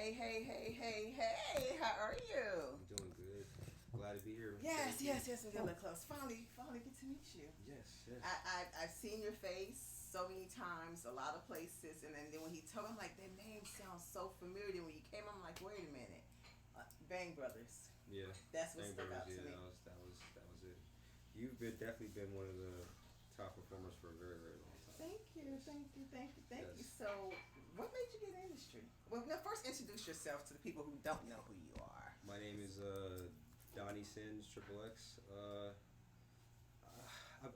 Hey, how are you? I'm doing good. Glad to be here. Yes, we're getting close. Finally get to meet you. Yes. I've seen your face so many times, a lot of places, and then when he told me, I'm like, that name sounds so familiar. Then when you came, I'm like, wait a minute. Bang Brothers. Yeah. That's what Bang stuck out Brothers, to me. that was it. You've definitely been one of the top performers for a very, very long time. Thank you. Yes. So, what made you get in the industry? Well, now first introduce yourself to the people who don't know who you are. My name is Donnysinsx.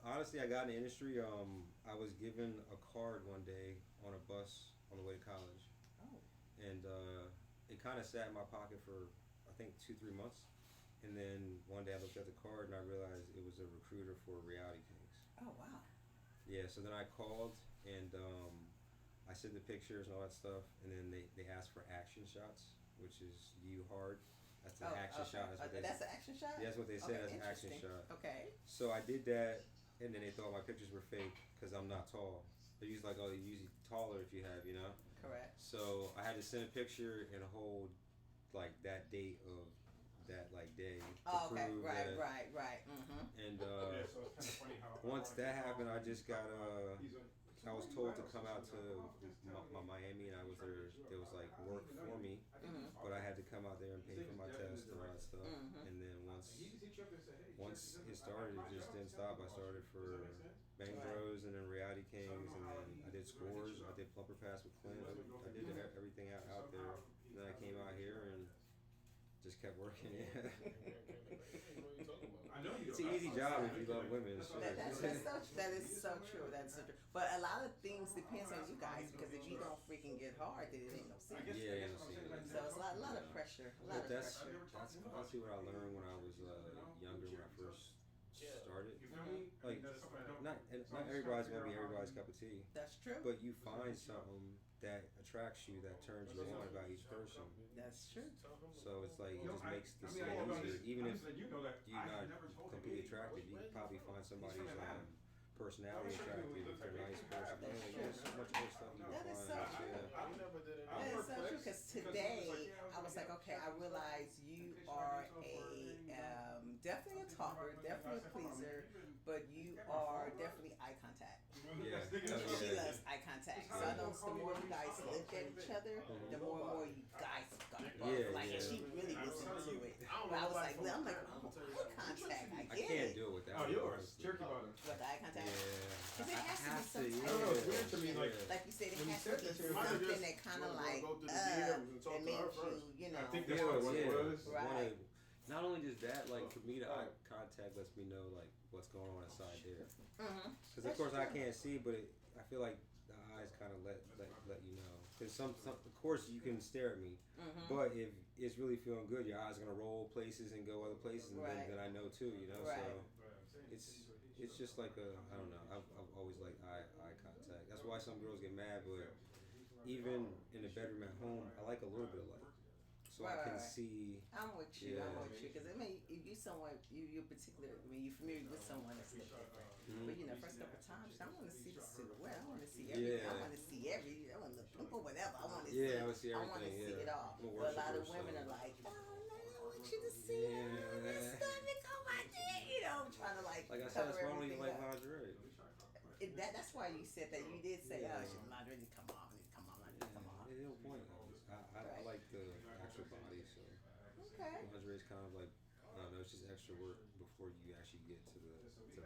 Honestly, I got in the industry. I was given a card one day on a bus on the way to college, Oh. and it kind of sat in my pocket for I think 2-3 months. And then one day I looked at the card and I realized it was a recruiter for Reality Kings. Oh wow. Yeah, so then I called and I sent the pictures and all that stuff, and then they asked for action shots, which is you hard. That's an action shot. That's what That's an action shot? Yeah, that's what they said. Okay, That's an action shot. Okay. So I did that, and then they thought my pictures were fake because I'm not tall. They're usually like, oh, you're usually taller if you have, Correct. So I had to send a picture and hold like that date of that like day to prove that. Right. Mm-hmm. And So it's kind of funny how once that happened, I just got I was told to come out to Miami, and I was there. There was like work for me, but I had to come out there and pay for my test and all that stuff. And then once it started, it just didn't stop. I started for Bang Bros and then Reality Kings, and then I did scores. I did Plumper Pass with Clint. I did everything out there. And then I came out here and just kept working. Yeah. It's an easy job if you love women. Sure. That is so true. That's so true. But a lot of things depends on you guys, because if you don't freaking get hard, then it ain't no secret. Yeah, ain't no secret. So it's a lot of pressure. That's honestly what I learned when I was younger, when I first started. Like, not everybody's gonna be everybody's cup of tea. That's true. But you find something that attracts you, that turns you on about each person. That's true. So it's like, it just makes the scene easier. Even if you're not completely attracted, you can probably find somebody who's personality attractive, if they're a nice person. There's so much good stuff you can That find. is so true. That is so true, because today I was like, okay, I realize you are definitely a talker, definitely a pleaser, but you are definitely eye contact. Yeah. She loves eye contact. So I know the more you guys look at each other, the more and more you guys got and she really was into it. But I was like, I'm like, oh, eye contact, I get I can't do it without yours. Turkey butter. With eye contact. Yeah. Because it has to be some I don't know, it's weird to me, like you said, it when you has to said be that to me, something that kind of like, that makes you, I think that's what it was. Right. Not only just that, like for me, the eye contact lets me know like what's going on inside there. Because of course I can't see, but I feel like the eyes kind of let you know. Because some of course you can stare at me, but if it's really feeling good, your eyes are gonna roll places and go other places, and then I know too, So it's just like I don't know. I've always liked eye contact. That's why some girls get mad, but even in the bedroom at home, I like a little bit of light. So I can see. I'm with you. Because I mean, if you someone you're particular. I mean, you're familiar with someone that's a little different. But first couple of times, I want to see the silhouette. I want to see everything. I want to see every. I want to look or whatever. I want to see. I want to see everything. I want to see it all. But a lot of women are like, oh no, I want you to see this stomach. Oh my God, trying to like I said, that's why I don't even everything like up. lingerie. That's why you said that. You did say, oh, lingerie need to come off. Come on. There's no point. I like the actual body, so Okay. lingerie is kind of like, I don't know, it's just extra work before you actually get to the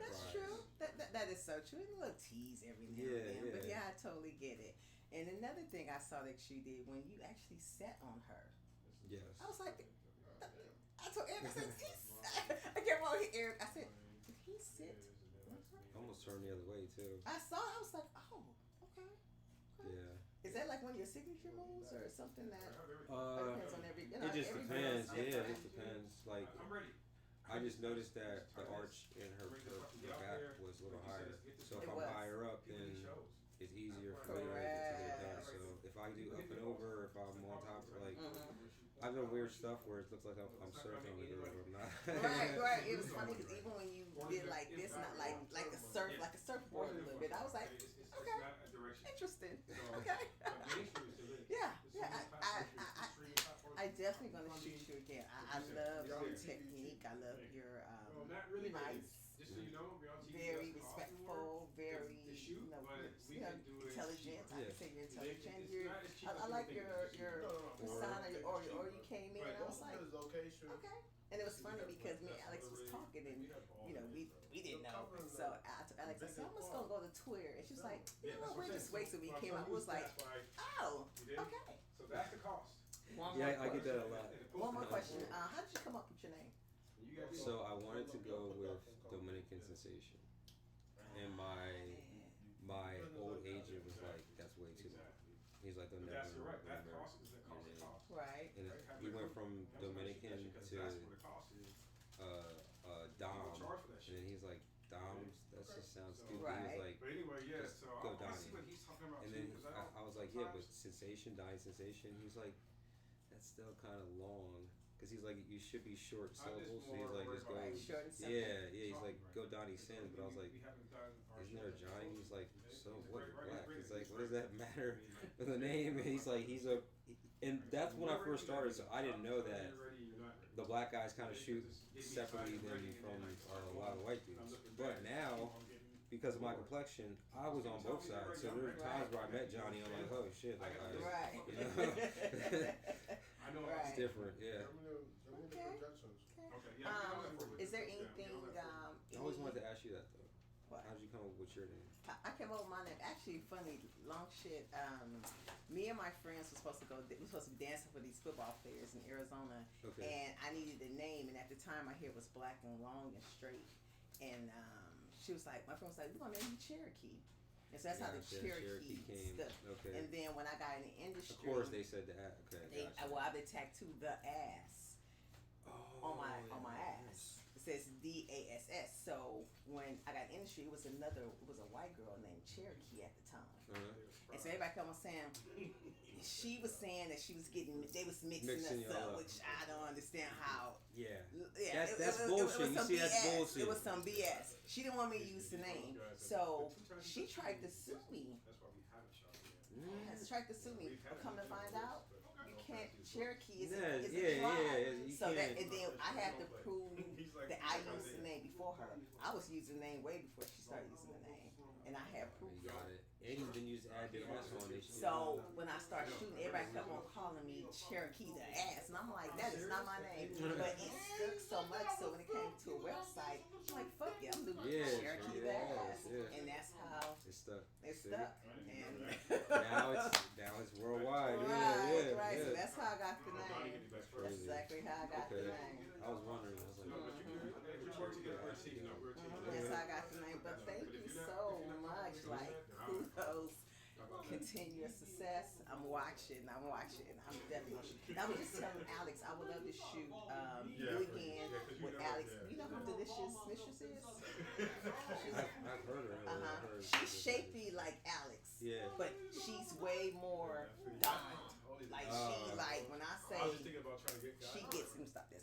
That's prize. true. That is so true. A little tease every now and then. But I totally get it. And another thing I saw that you did when you actually sat on her. Yes. I was like, I told Eric, I said, I kept on Eric. I said, did he sit? I almost turned the other way too. I saw it. I was like, oh, okay. Yeah. Is that like one of your signature moves or something that depends on every? It just depends. Yeah, it just depends. Like, I just noticed that the arch in her back was a little higher. So if I'm higher up, then it's easier for me to get it done. So if I do up and over, if I'm on top, like I've done weird stuff where it looks like I'm surfing on the girl, but I'm not. Right. It was funny because even when you did like this, not like a surfboard a little bit, I was like, okay, interesting. Okay. Yeah. your technique. I love your nice. Just so you know, Very respectful, very intelligent. I can say you're intelligent. I like your persona, or you came in. I was like, okay. And it was funny because me and Alex was talking, and we didn't know. So I told Alex, I said, I'm just gonna go to Twitter, and she's like, we'll just wait till we came out. I was like, oh, okay. So that's the cost. I get that a lot. One more question. How did you come up with your name? So I wanted to go with Dominican Sensation, and my old agent was like, "That's way too long." He's like, "They'll never remember your name." Right. And we went from Dominican to Dom, and then he's like, "Dom, that just sounds stupid." Right. He was like, But anyway, yeah. "Just So go I Donnie." see what he's talking about And too. then I was like, "Yeah, but Sensation, Donnysinsx." He's like, "That's still kind of long." Because he's like, you should be short syllables. So he's like, just go. Short and simple. Yeah. He's like, go Donnysinsx. But I was like, isn't there a Johnny? He's like, so what? Black. He's like, what does that matter with the name? And he's like, and that's when I first started. So I didn't know that the black guys kind of shoot separately than from a lot of white dudes. But now, because of my complexion, I was on both sides. So there were times where I met Johnny, I'm like, oh shit, like right. It's different, yeah. Okay. Is there anything? I always wanted to ask you that though. What? How did you come up with your name? I came up with my name. Actually, funny, long shit. Me and my friends were supposed to go. We were supposed to be dancing for these football players in Arizona, and I needed a name. And at the time, my hair was black and long and straight. And she was like, my friend was like, "We're gonna name you Cherokee." And so that's how the Cherokee came. stuck. Okay. And then when I got in the industry, of course they said that. Okay. I've been tattooed the ass on my ass. It says DASS. So when I got in the industry, it was a white girl named Cherokee at the time. And so everybody kept on saying, she was saying that they was mixing us up, which I don't understand how. Yeah. That's bullshit. You see, that's bullshit. It was some BS. She didn't want me to use the name, so she tried to sue me. Tried to sue me, but come to find out, you can't. Cherokee is a tribe. So that, and then I had to prove that I used the name before her. I was using the name way before she started using the name, and I had proof. You got it. And then you just add the S on it. So when I started shooting, everybody kept on calling me Cherokee the ass, and I'm like, that is not my name. But it stuck so much. So when it came to a website, I'm like, fuck it, I'm doing Cherokee the ass, and that's how it stuck. It stuck. And now it's worldwide. Right. So that's how I got the name. That's exactly how I got the name. I was wondering. I was like, that's how I got the name. But thank you so much. Like, kudos. Continuous success. I'm watching. I'm definitely. I'm just telling Alex, I would love to shoot you again with Alex. You know who Delicious Mistress is? I've heard her. She's shapely like Alex. Yeah. But she's way more dominant. Like she, like when I say, she gets him. Stop this.